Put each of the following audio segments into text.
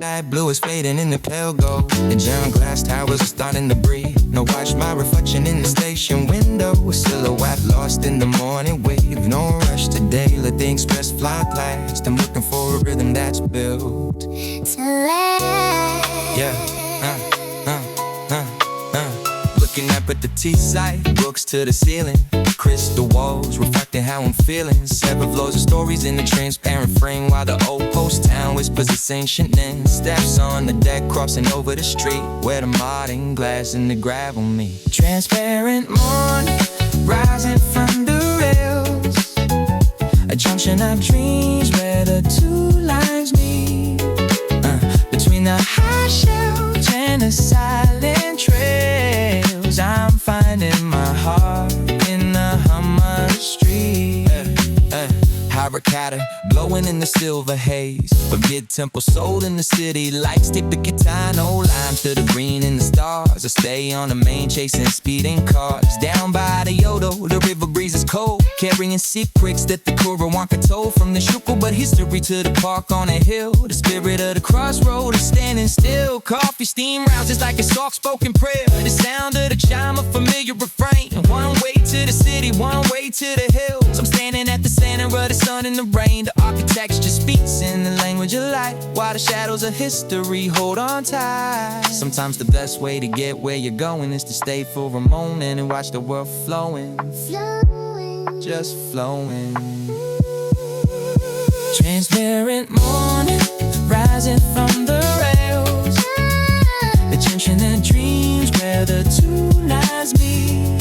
Light blue is fading in the pale gold. The giant glass towers are starting to breathe. Now watch my reflection in the station window. A silhouette lost in the morning wave. No rush today, let the express fly past. I'm looking for a rhythm that's built to last. Yeah, looking up at the T-side, books to the ceiling. Crystal walls reflecting how I'm feeling. Several floors of stories in the transparent frame, while the old post town whispers its ancient name. Steps on the deck crossing over the street, where the modern glass and the gravel meet. Transparent morning rising from the rails. A junction of dreams where the two lines meet. Between the high shelves and the silent trails, I'm finding my heart in the hum of the street. Hurricane glowing in the silver haze. But mid-tempo soul in the city lights. Tip the guitar, no lime to the green in the stars. I stay on the main chasing speeding cars. Down by the Yodo, the river breeze is cold, carrying secrets that the Kurawanka told. From the Shuko but history to the park on a hill. The spirit of the crossroad is standing still. Coffee steam rises like a soft-spoken prayer. The sound of the chime, a familiar refrain. One way to the city, one way to the hills. I'm standing at the center of the sun and the rain. The architecture speaks in the language of light, while the shadows of history hold on tight. Sometimes the best way to get where you're going is to stay for a moment and watch the world flowing, just flowing. Transparent morning rising from the rails. The junction of dreams where the two lines meet.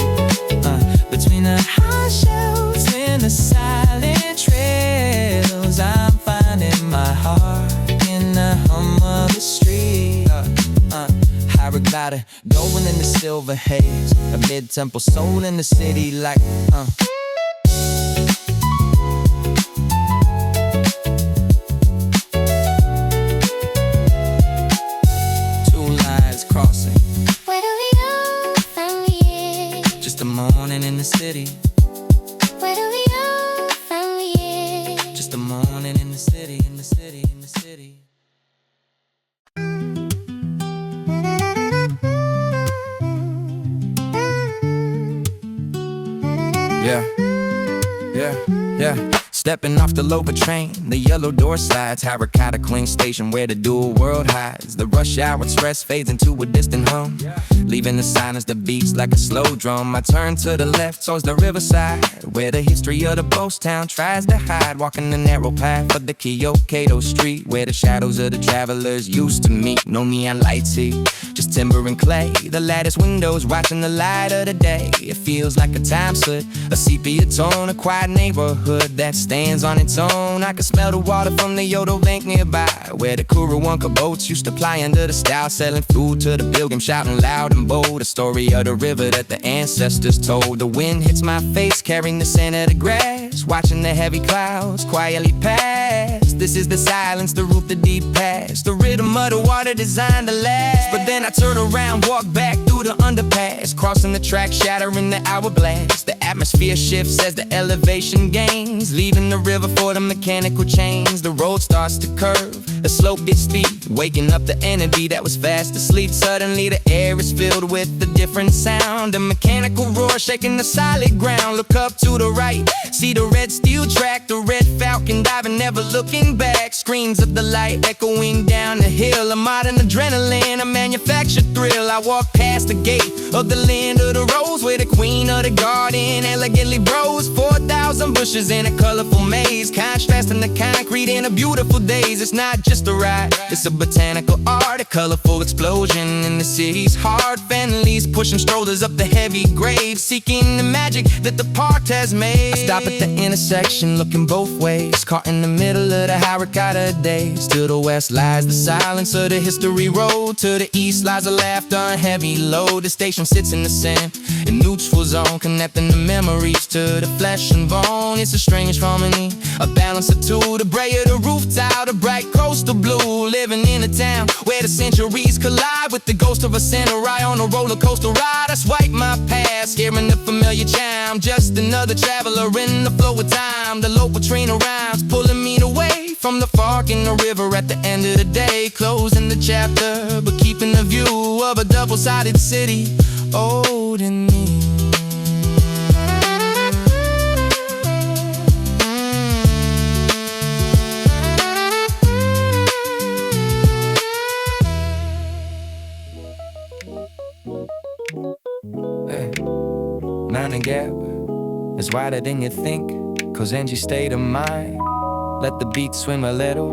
Between the high shelves and the silent trails, I'm finding my heart in the hum of the street. Hurricane going in the silver haze. A mid-tempo soul in the city like Two lines crossing. Where do we go from here? Just a morning in the city. Where do we go from here? Just a morning in the city, in the city, in the city. Yeah. Stepping off the Loba train, the yellow door slides. Harakata Queen Station where the dual world hides. The rush hour express fades into a distant hum, leaving the silence that beats like a slow drum. I turn to the left towards the riverside, where the history of the ghost town tries to hide. Walking the narrow path of the Kyoto street, where the shadows of the travelers used to meet. No neon lights here, just timber and clay. The lattice windows watching the light of the day. It feels like a time slip, a sepia tone, a quiet neighborhood that stands on its own. I can smell the water from the Yodo Bank nearby, where the Kurawanka boats used to ply under the style, selling food to the pilgrim, shouting loud and bold. The story of the river that the ancestors told. The wind hits my face, carrying the scent of the grass, watching the heavy clouds quietly pass. This is the silence, the root, the deep past, the rhythm of the water designed to last. But then I turn around, walk back through the underpass, crossing the track, shattering the hourglass. The atmosphere shifts as the elevation gains, leaving the river for the mechanical chains. The road starts to curve, the slope gets steep, waking up the energy that was fast asleep. Suddenly the air is filled with a different sound, a mechanical roar shaking the solid ground. Look up to the right, see the red steel track, the red falcon diving, never looking back. Screams of the light echoing down the hill, a modern adrenaline, a manufactured thrill. I walk past the gate of the land of the rose, where the queen of the garden elegantly grows. 4,000 bushes in a colorful maze, contrasting the concrete in a beautiful days. It's not just a ride, it's a botanical art, a colorful explosion in the city's heart. Families pushing strollers up the heavy grave, seeking the magic that the park has made. I stop at the intersection, looking both ways, caught in the middle of the Harakata days. To the west lies the silence of the history road, to the east lies the laughter and heavy load. The station sits in the center, in neutral zone, connecting the memories to the flesh and bone. It's a strange harmony, a balance of two, the gray of the roof tile, the bright coastal blue. Living in a town where the centuries collide with the ghost of a samurai on a roller coaster ride. I swipe my past, hearing the familiar chime, just another traveler in the flow of time. The local train arrives, pulling me away from the fork in the river at the end of the day. Closing the chapter, but keeping the view of a double-sided city old and new. Mountain Gap is wider than you think. Kozenji state of mind. Let the beat swim a little.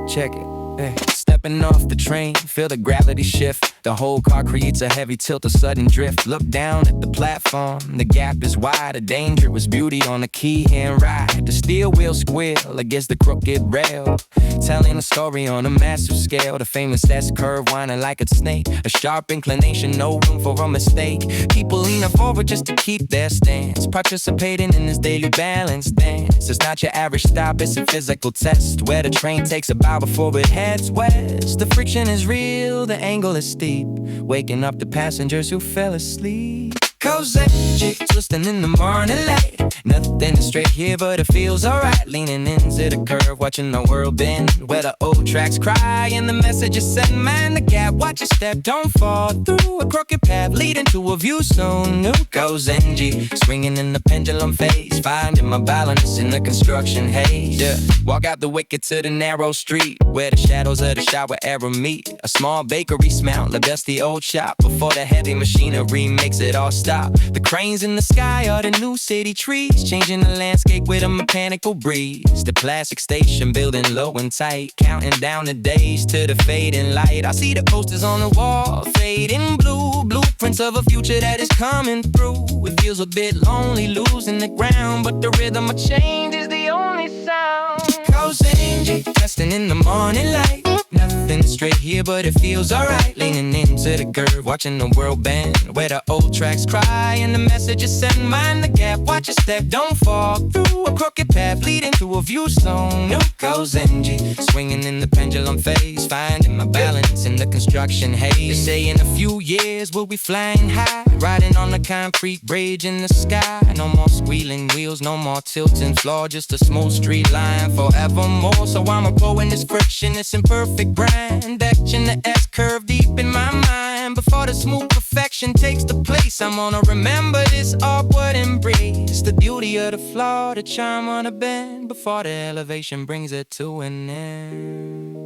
Check it. Hey. Stepping off the train, feel the gravity shift. The whole car creates a heavy tilt, a sudden drift. Look down at the platform, the gap is wide. A dangerous beauty on the key hand ride. The steel wheel squeal against the crooked rail, telling a story on a massive scale. The famous S-curve winding like a snake. A sharp inclination, no room for a mistake. People leaning forward just to keep their stance, participating in this daily balance dance. It's not your average stop, it's a physical test, where the train takes a bow before it heads west. The friction is real, the angle is steep, waking up the passengers who fell asleep. Kozenji, twisting in the morning light. Nothing is straight here, but it feels alright. Leaning into the curve, watching the world bend, where the old tracks cry and the message is set. Mind the gap, watch your step, don't fall through a crooked path leading to a view so new. Kozenji, swinging in the pendulum phase, finding my balance in the construction haze. Yeah. Walk out the wicket to the narrow street, where the shadows of the shower era meet. A small bakery smell, the dusty old shop, before the heavy machinery makes it all stop. The cranes in the sky are the new city trees, changing the landscape with a mechanical breeze. The plastic station building low and tight, counting down the days to the fading light. I see the posters on the wall, fading blue, blueprints of a future that is coming through. It feels a bit lonely losing the ground, but the rhythm of change is the only sound. Kozenji, testing in the morning light. Nothing is straight here, but it feels alright. Leaning into the curve, watching the world bend, where the old tracks cry and the message is sent. Mind the gap, watch your step, don't fall through a crooked path leading to a view so new. Kozenji, swinging in the pendulum phase, finding my balance in the construction haze. They say in a few years we'll be flying high, riding on the concrete bridge in the sky. No more squealing wheels, no more tilting floor, just a smooth street line forevermore. So I'm a pro in this friction, this imperfect grind, action the S-curve deep in my mind. Before the smooth perfection takes the place, I'm gonna remember this awkward embrace. The beauty of the flaw, the charm on a bend, before the elevation brings it to an end.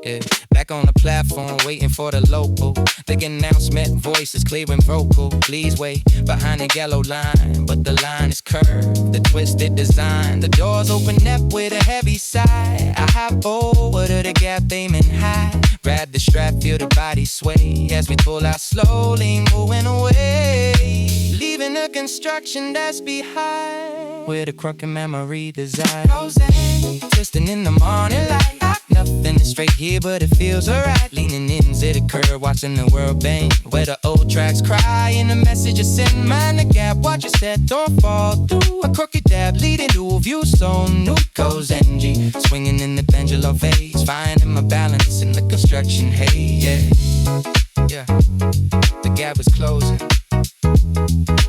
Yeah. Back on the platform, waiting for the local. The announcement, voice is clear and vocal. Please wait behind the yellow line, but the line is curved, the twisted design. The doors open up with a heavy sigh. I hop over to the gap, aiming high. Grab the strap, feel the body sway as we pull out slowly, moving away, leaving the construction that's behind, where the crooked memory desires. Twisting in the morning light. Nothing is straight here, but it feels alright. Leaning into the curve, watching the world bend, where the old tracks cry and the message is sent. Mind the gap, watch your step, don't fall through a crooked dab leading to a view so new. Kozenji, swinging in the pendulum phase, finding my balance in the construction haze. Yeah, the gap is closing,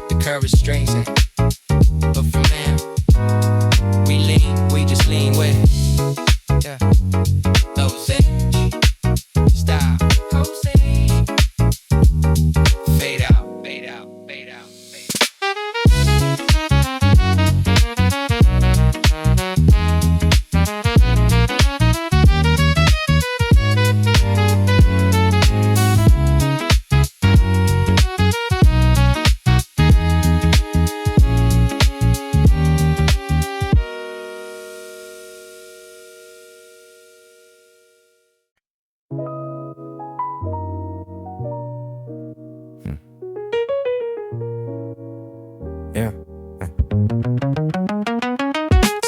the curve is straightened, but from there we lean, we just lean with. Yeah, Kozenji, style, Kozenji, fade out, fade out, fade out, fade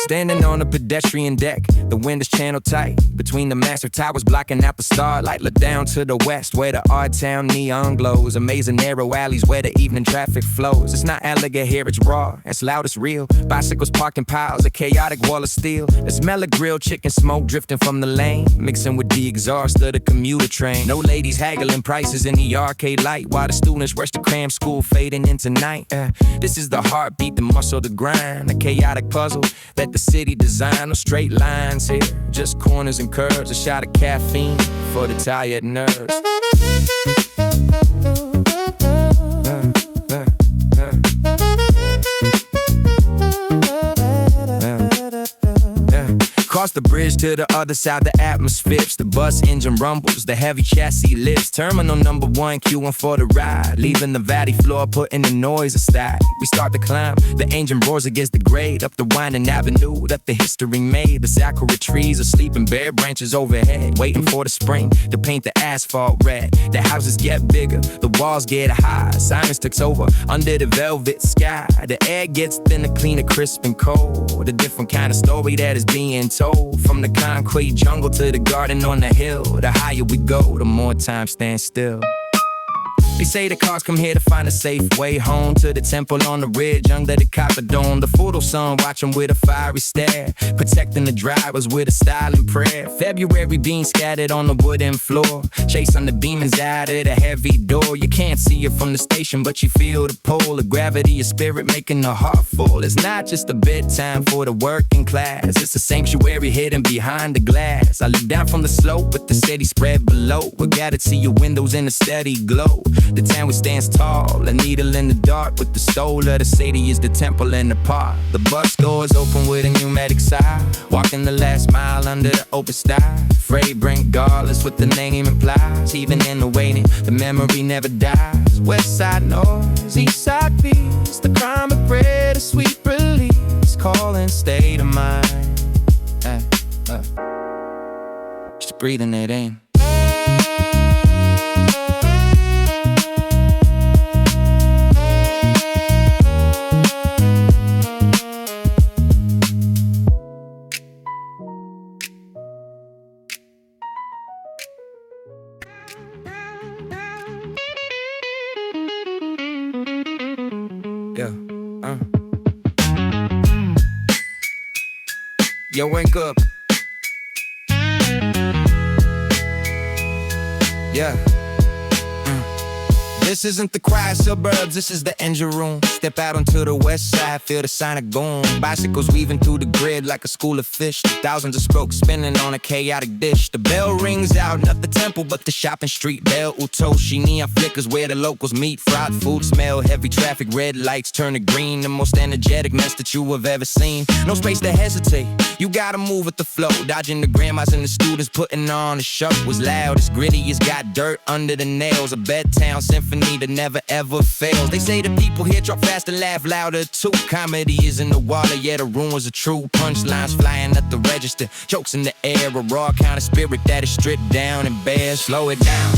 Standing on a pedestrian deck, the wind is channel tight between the massive towers blocking out the starlight. Look down to the west where the odd town neon glows. Amazing narrow alleys where the evening traffic flows. It's not elegant here, it's raw, it's loud, it's real. Bicycles parked in piles, a chaotic wall of steel. The smell of grilled chicken smoke drifting from the lane, mixing with the exhaust of the commuter train. No ladies haggling prices in the arcade light, while the students rush to cram school fading into night. This is the heartbeat, the muscle, the grind, the chaotic puzzle that the city design. design, no straight lines here, just corners and curves. A shot of caffeine for the tired nerves. Across the bridge to the other side, the atmospheres. The bus engine rumbles, the heavy chassis lifts. Terminal number 1, queuing for the ride. Leaving the valley floor, putting the noise aside. We start to climb, the engine roars against the grade. Up the winding avenue that the history made. The sakura trees are sleeping, bare branches overhead. Waiting for the spring to paint the asphalt red. The houses get bigger, the walls get high. Silence takes over under the velvet sky. The air gets thinner, cleaner, crisp and cold. A different kind of story that is being told. From the concrete jungle to the garden on the hill. The higher we go, the more time stands still. They say the cars come here to find a safe way home. To the temple on the ridge under the copper dome. The photo sun watching with a fiery stare. Protecting the drivers with a silent prayer. February beans scattered on the wooden floor. Chasing the demons out of the heavy door. You can't see it from the station, but you feel the pull. The gravity of spirit making the heart full. It's not just a bedtime for the working class. It's a sanctuary hidden behind the glass. I look down from the slope with the city spread below. We're gathered to your windows in a steady glow. The town stands tall, a needle in the dark. With the soul of the city is the temple in the park. The bus doors open with a pneumatic sigh. Walking the last mile under the open sky. Fragrant regardless what the name implies. Even in the waiting, the memory never dies. West side noise, east side peace. The crime of bread, a sweet release. Calling state of mind. Just breathing it in. Yo, wake up. Yeah. This isn't the quiet suburbs, this is the engine room. Step out onto the west side, feel the sign of goon. Bicycles weaving through the grid like a school of fish. Thousands of spokes spinning on a chaotic dish. The bell rings out, not the temple but the shopping street. Bell Utoshi, neon flickers where the locals meet. Fried food smell, heavy traffic, red lights turn to green. The most energetic mess that you have ever seen. No space to hesitate, you gotta move with the flow. Dodging the grandmas and the students putting on a show. Was loud, it's gritty, it's got dirt under the nails. A bedtown symphony that never ever fails. They say the people here talk fast and laugh louder too. Comedy is in the water, yeah, the rumors are true. Punchlines flying at the register, jokes in the air. A raw kind of spirit that is stripped down and bare. Slow it down.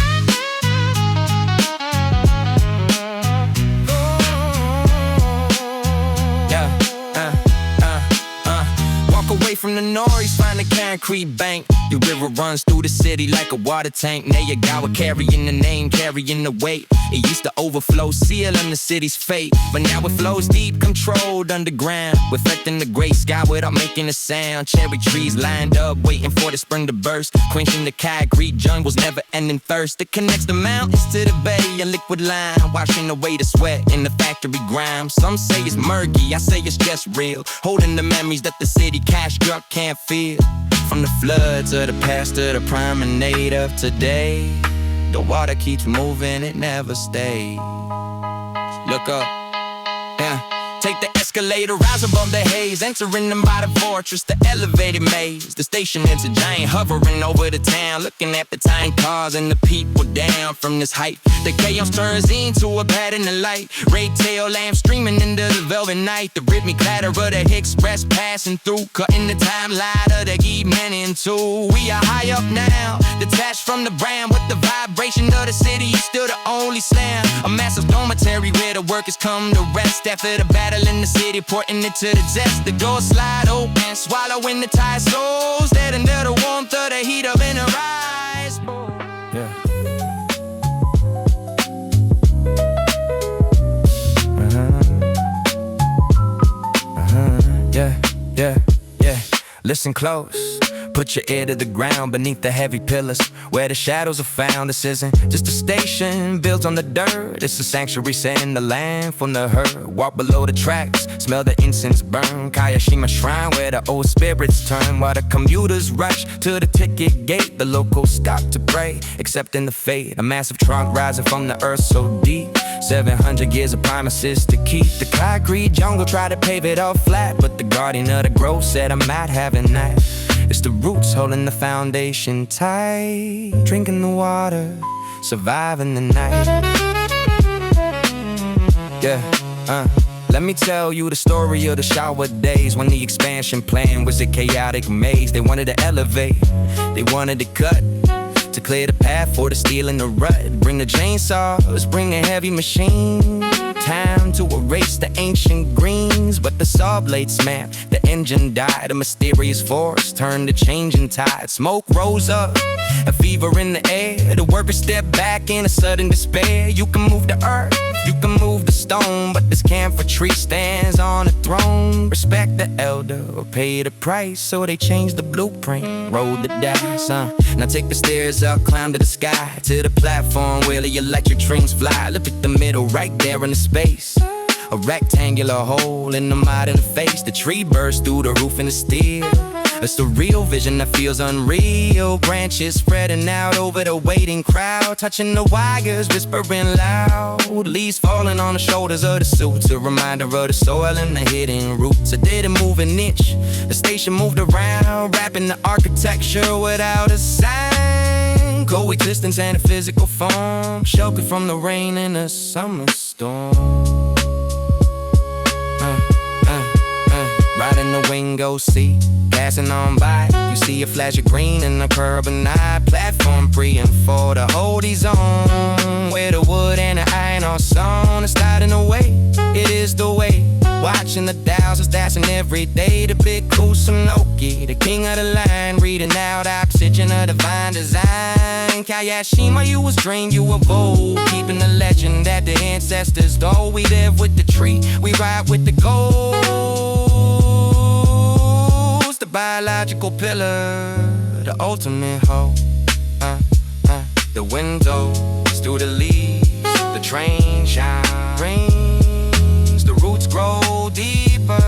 Away from the noise, find a concrete bank. The river runs through the city like a water tank. Nayagawa carrying the name, carrying the weight. It used to overflow, sealing the city's fate. But now it flows deep, controlled underground, reflecting the gray sky without making a sound. Cherry trees lined up, waiting for the spring to burst. Quenching the concrete jungle's never-ending thirst. It connects the mountains to the bay, a liquid line, washing away the sweat in the factory grime. Some say it's murky, I say it's just real. Holding the memories that the city cash truck can't feel. From the floods of the past to the promenade of today, the water keeps moving, it never stays. Look up, yeah. Take the escalator, rise above the haze. Entering the bottom fortress, the elevated maze. The station is a giant hovering over the town, looking at the tiny cars and the people down from this height. The chaos turns into a pattern of light. Red tail lamp streaming into the velvet night. The rhythmic clatter of the express passing through, cutting the timeline of the evening in two. We are high up now, detached from the brand, with the vibration of the city is still the only sound. A massive dormitory where the workers come to rest after the battle in the city, porting it to the test. The doors slide open, swallowing the tired souls dead under the warmth of the heat up in her eyes. Yeah. Yeah. Listen close. Put your ear to the ground beneath the heavy pillars where the shadows are found. This isn't just a station built on the dirt. It's a sanctuary setting the land from the herd. Walk below the tracks, smell the incense burn. Kayashima shrine where the old spirits turn. While the commuters rush to the ticket gate, the locals stop to pray, accepting the fate. A massive trunk rising from the earth so deep. 700 years of promises to keep. The concrete jungle tried to pave it all flat, but the guardian of the grove said I'm not having that. It's the roots holding the foundation tight. Drinking the water, surviving the night. Yeah, let me tell you the story of the shower days when the expansion plan was a chaotic maze. They wanted to elevate, they wanted to cut, to clear the path for the steel and the rut. Bring the chainsaws, bring the heavy machine. Time to erase the ancient greens, but the saw blade snapped, the engine died. A mysterious force turned the changing tide. Smoke rose up, a fever in the air. The workers stepped back in a sudden despair. You can move the earth, you can move the stone, but this camphor tree stands on a throne. Respect the elder or pay the price, so they changed the blueprint, rolled the dice. Now take the stairs up, climb to the sky, to the platform where the electric trains fly. Look at the middle, right there in the space. A rectangular hole in the modern face. The tree burst through the roof and the steel. A surreal vision that feels unreal. Branches spreading out over the waiting crowd, touching the wires, whispering loud. Leaves falling on the shoulders of the suits, a reminder of the soil and the hidden roots. It didn't move an inch, the station moved around, wrapping the architecture without a sign. Coexistence and a physical form, sheltered from the rain in a summer storm. Right in the window seat, passing on by, you see a flash of green in the carbonite platform, free and for the holding zone, where the wood and the iron are sewn. It's sliding away, it is the way. Watching the thousands dancing every day. The big Kusunoki, the king of the line, reading out oxygen of divine design. Kayashima, you was dream, you were bold, keeping the legend that the ancestors though. We live with the tree, we ride with the ghost. The biological pillar, the ultimate hope. The windows through the leaves, the train shines, the roots grow deeper.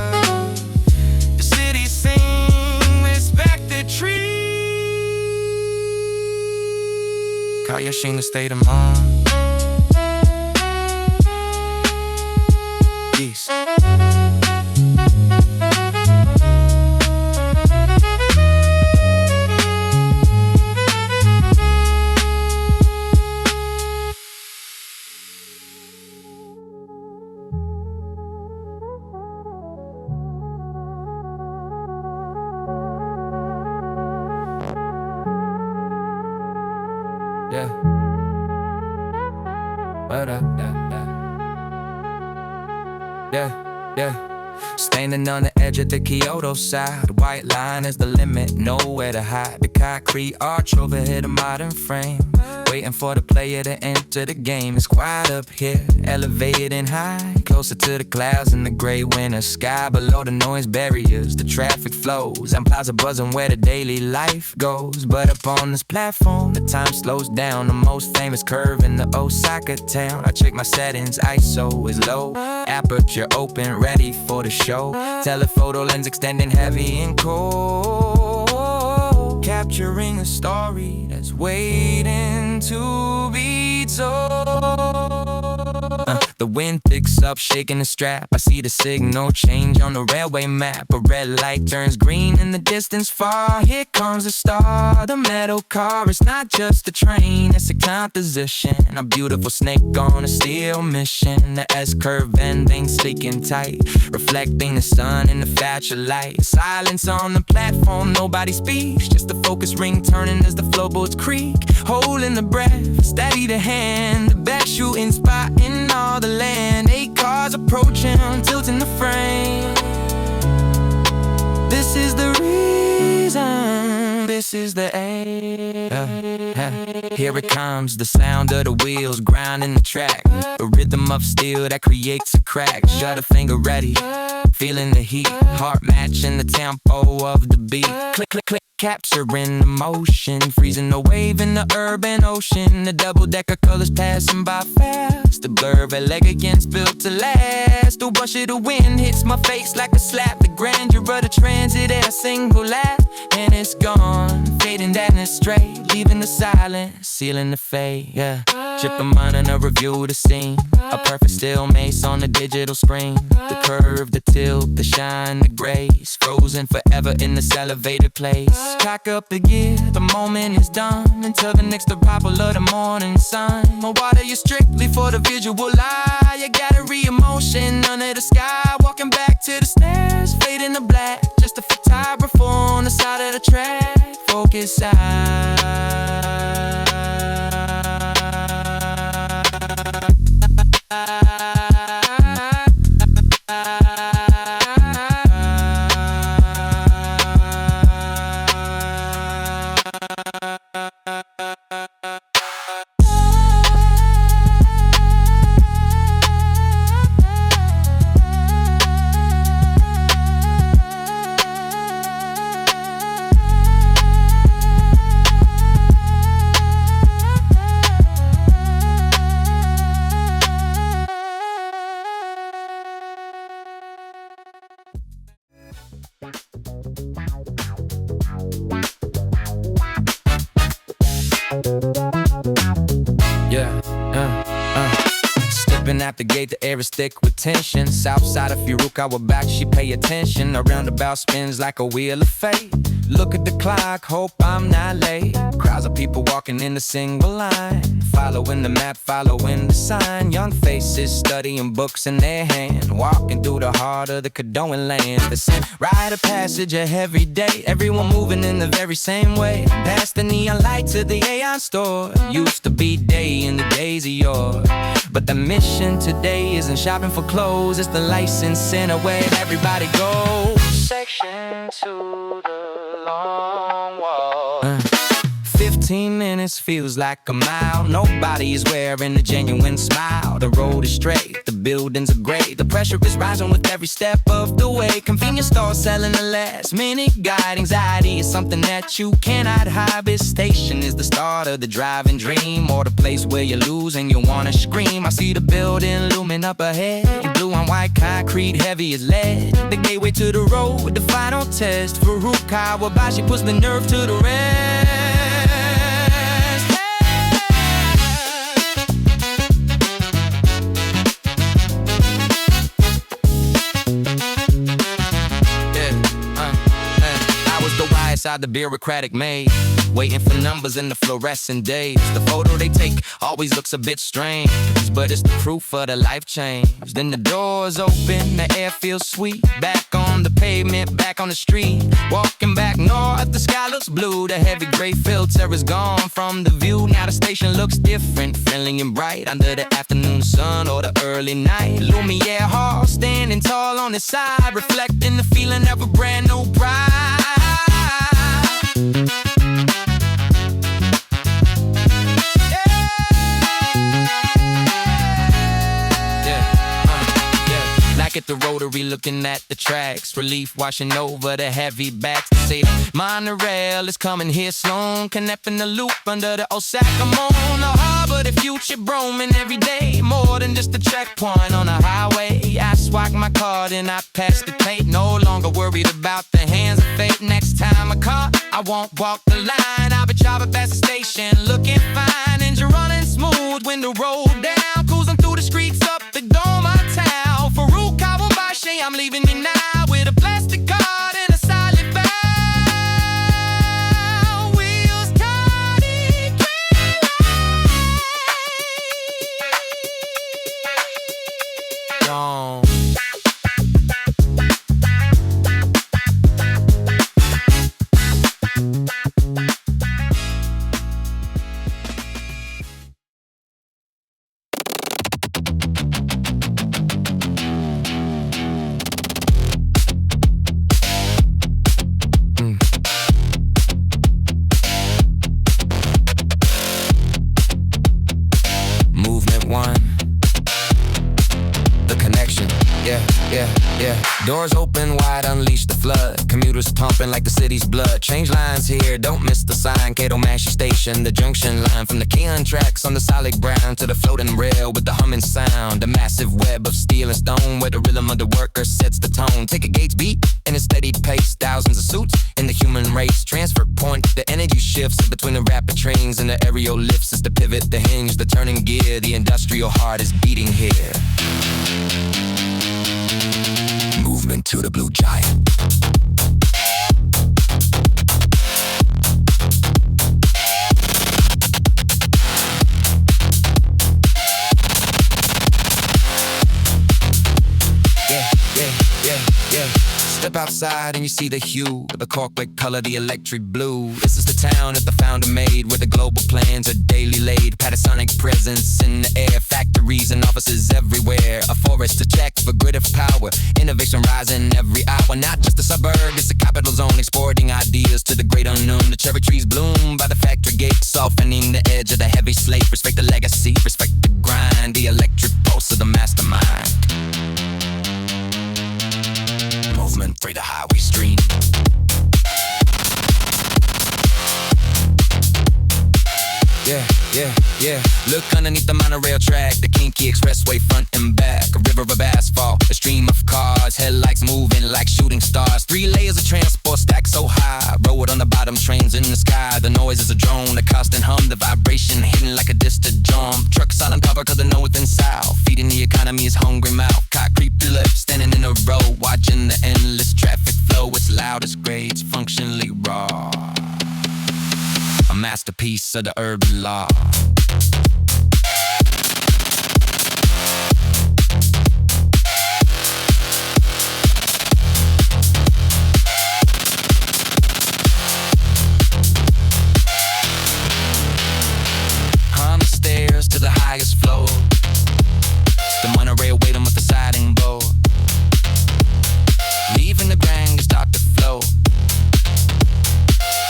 The city sing, respect the tree. Kayashina state of mind. Peace. Yeah. Yeah. Standing on the edge of the Kyoto side, the white line is the limit, nowhere to hide. The concrete arch overhead a modern frame, waiting for the player to enter the game. It's quiet up here, elevated and high, closer to the clouds in the gray winter sky. Below the noise barriers, the traffic flows, and plaza buzzing where the daily life goes. But up on this platform, the time slows down. The most famous curve in the Osaka town. I check my settings, ISO is low, aperture open, ready for the show. Telephoto lens extending heavy and cold, capturing a story that's waiting to be told. The wind picks up, shaking the strap. I see the signal change on the railway map. A red light turns green in the distance far. Here comes the star, the metal car. It's not just a train, it's a composition. A beautiful snake on a steel mission. The S-curve bending, sleek and tight, reflecting the sun in the factor light. Silence on the platform, nobody speaks, just the focus ring turning as the floorboards creak. Holding the breath, steady the hand, the best shooting spot in all the land. 8 cars approaching, tilting the frame. This is the reason, this is the aim. Here it comes, the sound of the wheels grinding the track, a rhythm of steel that creates a crack. Shut a finger ready, feeling the heat, heart matching the tempo of the beat. Click, click, click, capturing the motion, freezing the wave in the urban ocean. The double-decker colors passing by fast, the blur of elegance built to last. The rush of the wind hits my face like a slap. The grandeur of the transit air, single laugh, and it's gone, fading down the straight, leaving the silence, sealing the fade. Yeah, tripping mine in a review the scene, a perfect still mace on the digital screen. The curve, the tilt, the shine, the grace, frozen forever in this elevated place. Cock up the gear, the moment is done, until the next arrival of the morning sun. My water is strictly for the visual eye. You gallery emotion under the sky, walking back to the stairs, fading to black. Just a photographer on the side of the track. Focus Stepping out the gate, the air is thick with tension. South side of Furukawa back, she pay attention. A roundabout spins like a wheel of fate. Look at the clock, hope I'm not late. Crowds of people walking in a single line, following the map, following the sign. Young faces studying books in their hand, walking through the heart of the Kadoan land. The same rite of passage of every day, everyone moving in the very same way. Past the neon light to the Aeon store, used to be day in the days of yore. But the mission today isn't shopping for clothes, it's the license center where everybody goes. Section to the long wall. 15 minutes feels like a mile. Nobody's wearing a genuine smile. The road is straight, the buildings are great. The pressure is rising with every step of the way. Convenience stores selling the last minute guide. Anxiety is something that you cannot hide. This station is the start of the driving dream, or the place where you lose and you wanna scream. I see the building looming up ahead, blue on white concrete, heavy as lead. The gateway to the road, the final test. Furukawa Bashi puts the nerve to the rest. Inside the bureaucratic maze, waiting for numbers in the fluorescent days. The photo they take always looks a bit strange, but it's the proof of the life change. Then the doors open, the air feels sweet. Back on the pavement, back on the street. Walking back north, the sky looks blue. The heavy gray filter is gone from the view. Now the station looks different, friendly and bright, under the afternoon sun or the early night. Lumiere Hall standing tall on the side, reflecting the feeling of a brand new pride. At the rotary looking at the tracks, relief washing over the heavy backs. They say the monorail is coming here soon, connecting the loop under the Osaka moon. The harbor, the future roaming every day, more than just a checkpoint on the highway. I swag my card and I pass the tape, no longer worried about the hands of fate. Next time I call, I won't walk the line. I'll be driving past the station, looking fine. Engine running smooth, window roll down, cruising through the streets up the dome of town. Furukawa Bashi, I'm leaving you now with a plastic card and a solid bow. Wheels turning green light. Gone. Yeah, yeah. Doors open wide, unleash the flood. Commuters pumping like the city's blood. Change lines here, don't miss the sign. Kato Mashi Station, the Junction line. From the Keon tracks on the solid ground to the floating rail with the humming sound. A massive web of steel and stone where the rhythm of the worker sets the tone. Ticket gates beat in a steady pace. Thousands of suits in the human race. Transfer point, the energy shifts between the rapid trains and the aerial lifts. It's the pivot, the hinge, the turning gear. The industrial heart is beating here. Movement to the blue giant. Yeah. Step outside and you see the hue, the corporate color, the electric blue. This is the town that the founder made, where the global plans are daily laid. Panasonic presence in the air, factories and offices everywhere. A forest to check for grid of power, innovation rising every hour. Not just a suburb, it's a capital zone, exporting ideas to the great unknown. The cherry trees bloom by the factory gates, softening the edge of the heavy slate. Respect the legacy, respect the grind, the electric pulse of the mastermind. Movement through the highway stream. Yeah. Look underneath the monorail track, the Kinky Expressway front and back. A river of asphalt, a stream of cars, headlights moving like shooting stars. 3 layers of transport stacked so high, road on the bottom, trains in the sky. The noise is a drone, the constant hum, the vibration hidden like a distant drum. Trucks silent cover to the north and south, feeding the economy is hungry mouth. Concrete pillars standing in a row, watching the endless traffic flow. It's loud, it's great, it's functionally raw. A masterpiece of the urban law. On the stairs to the highest floor, the monorail waiting with the siding board. Leaving the ground to start to flow.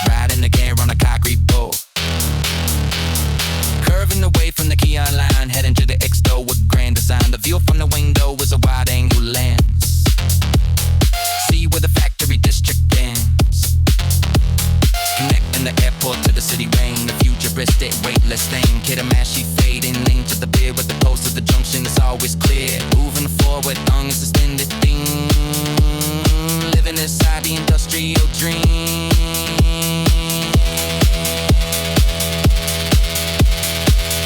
Riding the gear on a concrete board. Curving away from the Keon line, heading to the X-Door with grand design. The view from the window is a wide angle lens. See where the factory district ends. Connecting the airport to the city rain. The futuristic weightless thing. Kitamashi fading lane to the pier with the post of the junction is always clear. Moving forward on a suspended thing. Living inside the industrial dream.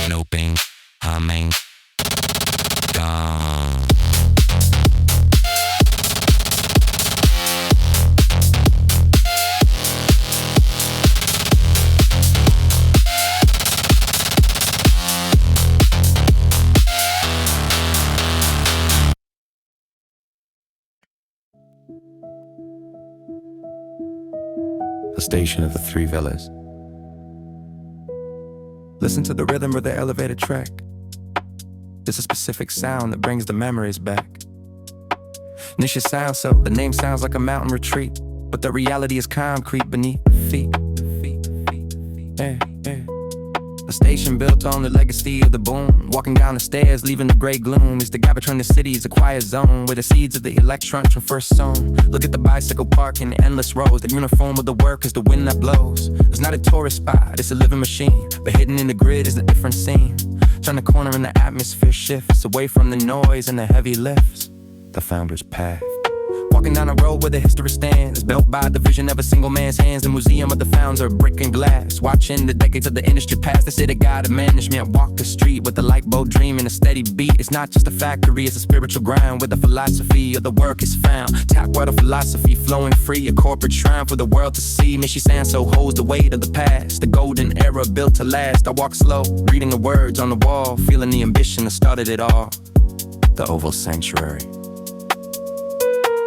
No pain, humming, gone. The station of the 3 villas. Listen to the rhythm of the elevated track. There's a specific sound that brings the memories back. Nisha sounds so, the name sounds like a mountain retreat, but the reality is concrete beneath the feet. Hey. A station built on the legacy of the boom. Walking down the stairs, leaving the gray gloom. Is the gap between the cities, a quiet zone where the seeds of the electrons were first sown. Look at the bicycle park in endless rows. The uniform of the workers, the wind that blows. It's not a tourist spot, it's a living machine, but hidden in the grid is a different scene. Turn the corner and the atmosphere shifts away from the noise and the heavy lifts. The founder's path. Walking down a road where the history stands, built by the vision of a single man's hands. The museum of the founder of brick and glass. Watching the decades of the industry pass. They say the god of management walk the street with the light bulb dream and a steady beat. It's not just a factory, it's a spiritual ground where the philosophy of the work is found. Tap water philosophy flowing free, a corporate shrine for the world to see. Michi Sanso holds the weight of the past, the golden era built to last. I walk slow, reading the words on the wall, feeling the ambition that started it all. The Oval Sanctuary.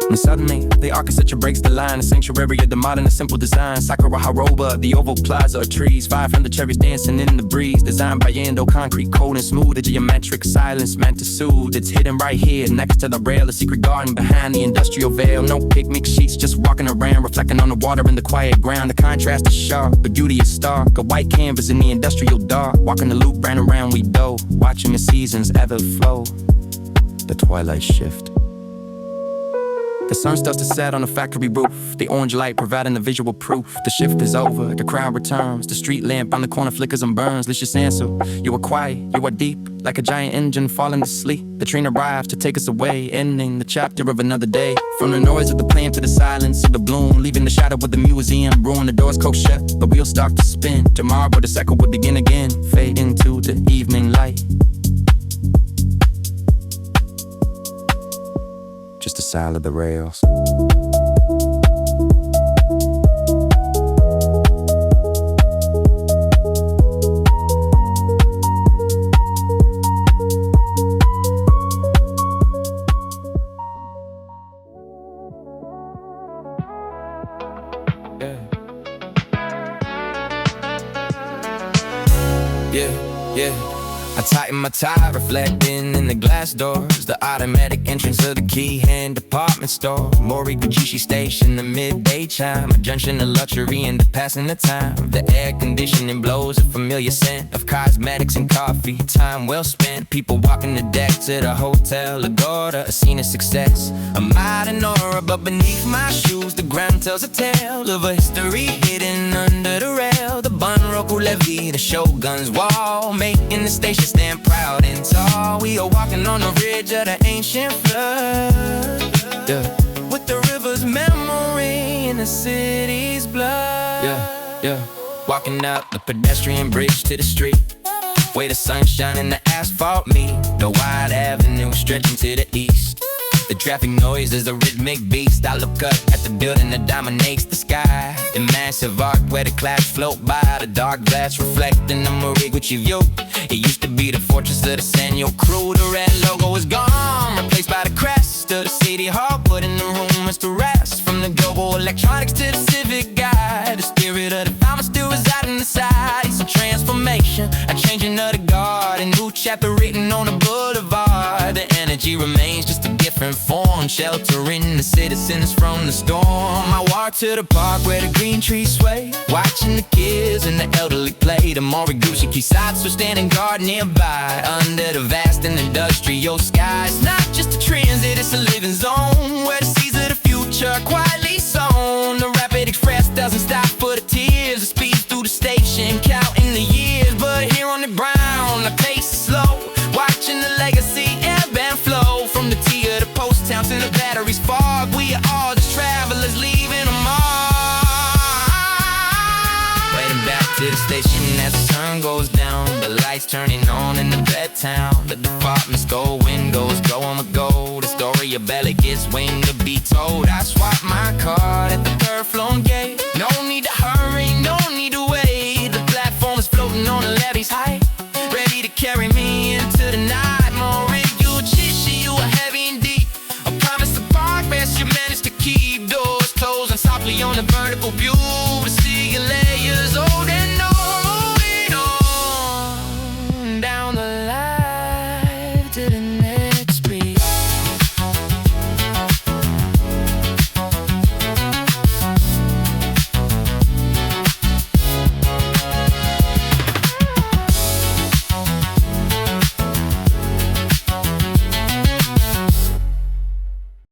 And suddenly, the architecture breaks the line. A sanctuary of the modern and simple design. Sakura Haroba, the oval plaza of trees. 500 cherries dancing in the breeze. Designed by Yando, concrete, cold and smooth. A geometric silence meant to soothe. It's hidden right here, next to the rail. A secret garden behind the industrial veil. No picnic sheets, just walking around. Reflecting on the water in the quiet ground. The contrast is sharp, the beauty is stark. A white canvas in the industrial dark. Walking the loop, ran around we do. Watching the seasons ebb and flow. The twilight shift. The sun starts to set on the factory roof, the orange light providing the visual proof. The shift is over, the crowd returns, the street lamp on the corner flickers and burns. Let's just answer, you are quiet, you are deep, like a giant engine falling asleep. The train arrives to take us away, ending the chapter of another day. From the noise of the plane to the silence of the bloom, leaving the shadow of the museum ruin. The doors close shut, the wheels start to spin. Tomorrow the cycle will begin again, fade into the evening light. Just the sound of the rails. Yeah. I tighten my tie, reflecting in the glass doors. The automatic entrance of the key hand department store. Moriguchi station, the midday chime. A junction of luxury and the passing of time. The air conditioning blows a familiar scent of cosmetics and coffee. Time well spent, people walking the deck to the hotel Agora. A scene of success, a modern aura, but beneath my shoes the ground tells a tale of a history hidden under the rail. The Bunroku levee, the Shogun's wall, making the station stand proud and tall. We are walking on the ridge of the ancient flood, yeah. With the river's memory and the city's blood, yeah. Walking up the pedestrian bridge to the street, where the sunshine and the asphalt meet. The wide avenue stretching to the east. The traffic noise is a rhythmic beast. I look up at the building that dominates the sky. The massive arc where the clouds float by. The dark glass reflecting the Moriguchi view. It used to be the fortress of the Sanyo crew. The red logo is gone, replaced by the crest of the city hall, putting the rumors to rest. From the global electronics to the civic guide, the spirit of the farmer still residing inside. It's a transformation, a changing of the guard, a new chapter written on the boulevard. The energy remains just a different form, sheltering the citizens from the storm. I walk to the park where the green trees sway, watching the kids and the elderly play. The Moriguchi Kisatsu standing guard nearby, under the vast and industrial sky. It's not just a transit, it's a living zone, where the seeds of the future are quietly sown. The rapid express doesn't stop for the tears. It speeds through the station, counting the years. But here on the ground, the pace is slow, watching the legacy ebb and flow. From the tea of the post town to the batteries fog, we are all just travelers leaving a mark. Waiting back to the station as the sun goes down, the lights turning on in the bed town. The department store windows go on the go. The story of Belly gets waiting to be told. I swap my card at the third floor gate. No need to hurry, no need to wait. The platform is floating on the levee's height.